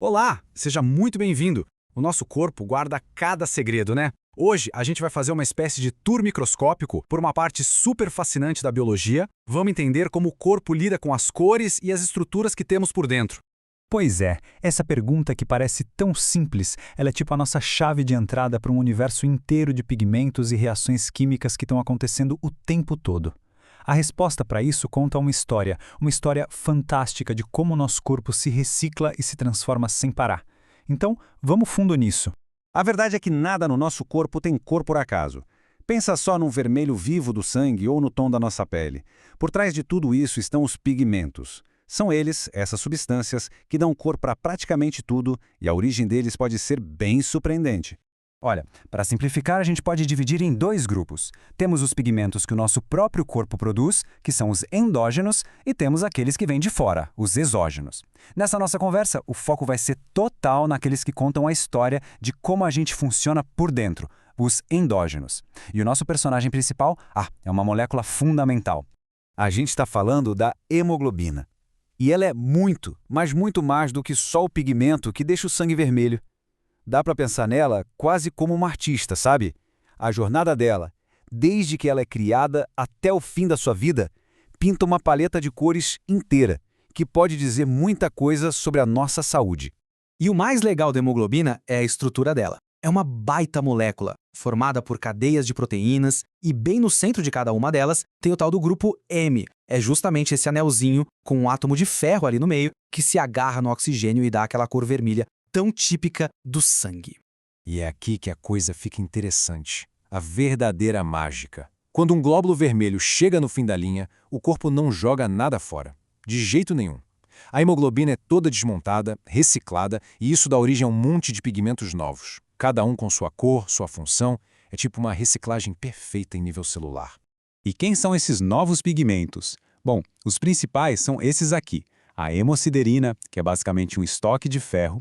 Olá, seja muito bem-vindo. O nosso corpo guarda cada segredo, né? Hoje a gente vai fazer uma espécie de tour microscópico por uma parte super fascinante da biologia. Vamos entender como o corpo lida com as cores e as estruturas que temos por dentro. Pois é, essa pergunta que parece tão simples, ela é tipo a nossa chave de entrada para um universo inteiro de pigmentos e reações químicas que estão acontecendo o tempo todo. A resposta para isso conta uma história fantástica de como o nosso corpo se recicla e se transforma sem parar. Então, vamos fundo nisso. A verdade é que nada no nosso corpo tem cor por acaso. Pensa só no vermelho vivo do sangue ou no tom da nossa pele. Por trás de tudo isso estão os pigmentos. São eles, essas substâncias, que dão cor para praticamente tudo e a origem deles pode ser bem surpreendente. Olha, para simplificar, a gente pode dividir em dois grupos. Temos os pigmentos que o nosso próprio corpo produz, que são os endógenos, e temos aqueles que vêm de fora, os exógenos. Nessa nossa conversa, o foco vai ser total naqueles que contam a história de como a gente funciona por dentro, os endógenos. E o nosso personagem principal, é uma molécula fundamental. A gente está falando da hemoglobina. E ela é muito, mas muito mais do que só o pigmento que deixa o sangue vermelho. Dá para pensar nela quase como uma artista, sabe? A jornada dela, desde que ela é criada até o fim da sua vida, pinta uma paleta de cores inteira, que pode dizer muita coisa sobre a nossa saúde. E o mais legal da hemoglobina é a estrutura dela. É uma baita molécula, formada por cadeias de proteínas, e bem no centro de cada uma delas tem o tal do grupo M. É justamente esse anelzinho com um átomo de ferro ali no meio que se agarra no oxigênio e dá aquela cor vermelha tão típica do sangue. E é aqui que a coisa fica interessante. A verdadeira mágica. Quando um glóbulo vermelho chega no fim da linha, o corpo não joga nada fora. De jeito nenhum. A hemoglobina é toda desmontada, reciclada, e isso dá origem a um monte de pigmentos novos. Cada um com sua cor, sua função, é tipo uma reciclagem perfeita em nível celular. E quem são esses novos pigmentos? Bom, os principais são esses aqui. A hemosiderina, que é basicamente um estoque de ferro,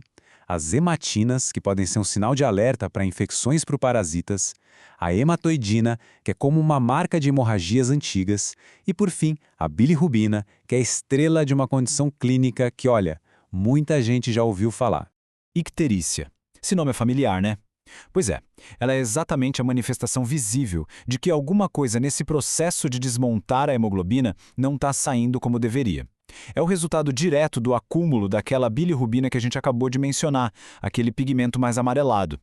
as hematinas, que podem ser um sinal de alerta para infecções por parasitas, a hematoidina, que é como uma marca de hemorragias antigas, e, por fim, a bilirrubina, que é a estrela de uma condição clínica que, olha, muita gente já ouviu falar. Icterícia. Esse nome é familiar, né? Pois é, ela é exatamente a manifestação visível de que alguma coisa nesse processo de desmontar a hemoglobina não está saindo como deveria. É o resultado direto do acúmulo daquela bilirrubina que a gente acabou de mencionar, aquele pigmento mais amarelado.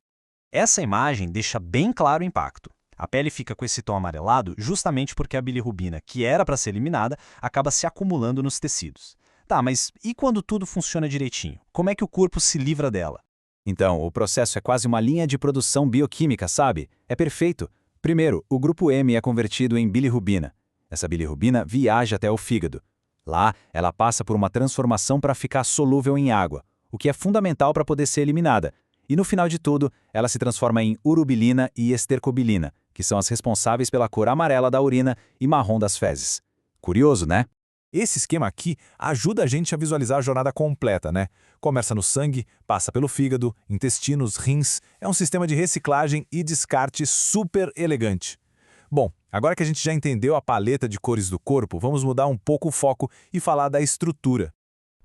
Essa imagem deixa bem claro o impacto. A pele fica com esse tom amarelado justamente porque a bilirrubina, que era para ser eliminada, acaba se acumulando nos tecidos. Tá, mas e quando tudo funciona direitinho? Como é que o corpo se livra dela? Então, o processo é quase uma linha de produção bioquímica, sabe? É perfeito. Primeiro, o grupo M é convertido em bilirrubina. Essa bilirrubina viaja até o fígado. Lá, ela passa por uma transformação para ficar solúvel em água, o que é fundamental para poder ser eliminada. E no final de tudo, ela se transforma em urobilina e estercobilina, que são as responsáveis pela cor amarela da urina e marrom das fezes. Curioso, né? Esse esquema aqui ajuda a gente a visualizar a jornada completa, né? Começa no sangue, passa pelo fígado, intestinos, rins. É um sistema de reciclagem e descarte super elegante. Bom, agora que a gente já entendeu a paleta de cores do corpo, vamos mudar um pouco o foco e falar da estrutura.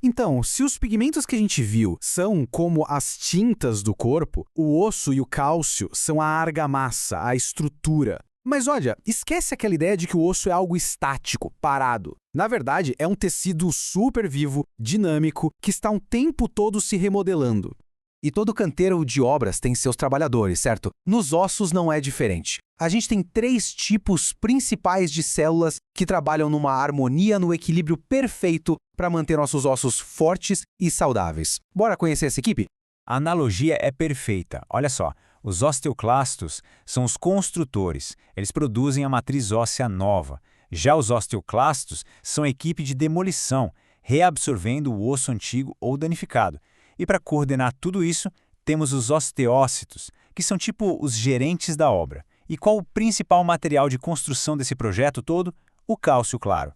Então, se os pigmentos que a gente viu são como as tintas do corpo, o osso e o cálcio são a argamassa, a estrutura. Mas olha, esquece aquela ideia de que o osso é algo estático, parado. Na verdade, é um tecido super vivo, dinâmico, que está o tempo todo se remodelando. E todo canteiro de obras tem seus trabalhadores, certo? Nos ossos não é diferente. A gente tem 3 tipos principais de células que trabalham numa harmonia, no equilíbrio perfeito para manter nossos ossos fortes e saudáveis. Bora conhecer essa equipe? A analogia é perfeita. Olha só, os osteoclastos são os construtores. Eles produzem a matriz óssea nova. Já os osteoclastos são a equipe de demolição, reabsorvendo o osso antigo ou danificado. E para coordenar tudo isso, temos os osteócitos, que são tipo os gerentes da obra. E qual o principal material de construção desse projeto todo? O cálcio, claro.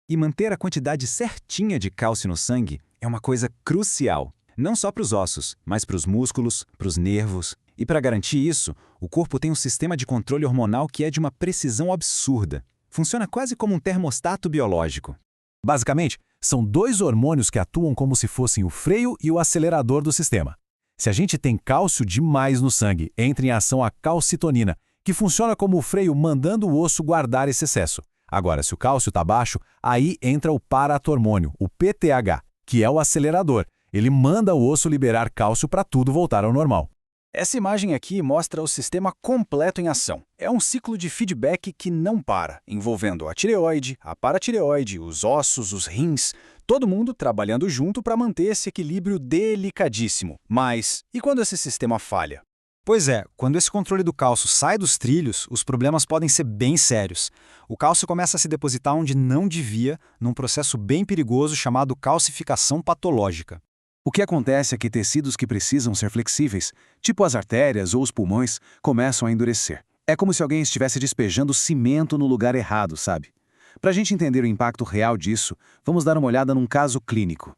E manter a quantidade certinha de cálcio no sangue é uma coisa crucial. Não só para os ossos, mas para os músculos, para os nervos. E para garantir isso, o corpo tem um sistema de controle hormonal que é de uma precisão absurda. Funciona quase como um termostato biológico. Basicamente, São dois hormônios que atuam como se fossem o freio e o acelerador do sistema. Se a gente tem cálcio demais no sangue, entra em ação a calcitonina, que funciona como o freio mandando o osso guardar esse excesso. Agora, se o cálcio está baixo, aí entra o paratormônio, o PTH, que é o acelerador. Ele manda o osso liberar cálcio para tudo voltar ao normal. Essa imagem aqui mostra o sistema completo em ação. É um ciclo de feedback que não para, envolvendo a tireoide, a paratireoide, os ossos, os rins, todo mundo trabalhando junto para manter esse equilíbrio delicadíssimo. Mas, e quando esse sistema falha? Pois é, quando esse controle do cálcio sai dos trilhos, os problemas podem ser bem sérios. O cálcio começa a se depositar onde não devia, num processo bem perigoso chamado calcificação patológica. O que acontece é que tecidos que precisam ser flexíveis, tipo as artérias ou os pulmões, começam a endurecer. É como se alguém estivesse despejando cimento no lugar errado, sabe? Para a gente entender o impacto real disso, vamos dar uma olhada num caso clínico.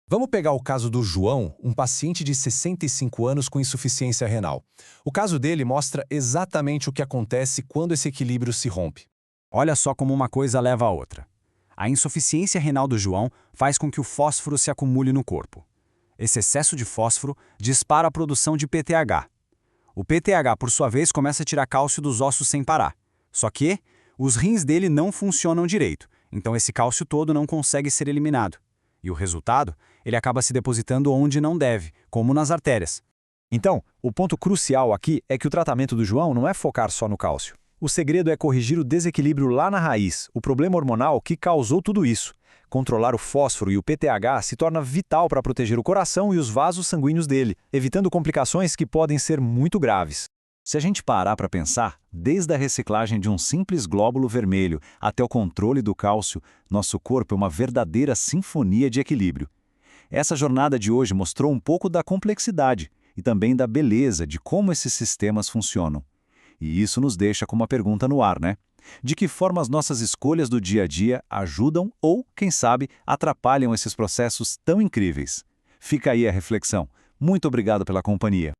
Vamos pegar o caso do João, um paciente de 65 anos com insuficiência renal. O caso dele mostra exatamente o que acontece quando esse equilíbrio se rompe. Olha só como uma coisa leva a outra. A insuficiência renal do João faz com que o fósforo se acumule no corpo. Esse excesso de fósforo dispara a produção de PTH. O PTH, por sua vez, começa a tirar cálcio dos ossos sem parar. Só que os rins dele não funcionam direito, então esse cálcio todo não consegue ser eliminado. E o resultado, ele acaba se depositando onde não deve, como nas artérias. Então, o ponto crucial aqui é que o tratamento do João não é focar só no cálcio. O segredo é corrigir o desequilíbrio lá na raiz, o problema hormonal que causou tudo isso. Controlar o fósforo e o PTH se torna vital para proteger o coração e os vasos sanguíneos dele, evitando complicações que podem ser muito graves. Se a gente parar para pensar, desde a reciclagem de um simples glóbulo vermelho até o controle do cálcio, nosso corpo é uma verdadeira sinfonia de equilíbrio. Essa jornada de hoje mostrou um pouco da complexidade e também da beleza de como esses sistemas funcionam. E isso nos deixa com uma pergunta no ar, né? De que forma as nossas escolhas do dia a dia ajudam ou, quem sabe, atrapalham esses processos tão incríveis? Fica aí a reflexão. Muito obrigado pela companhia.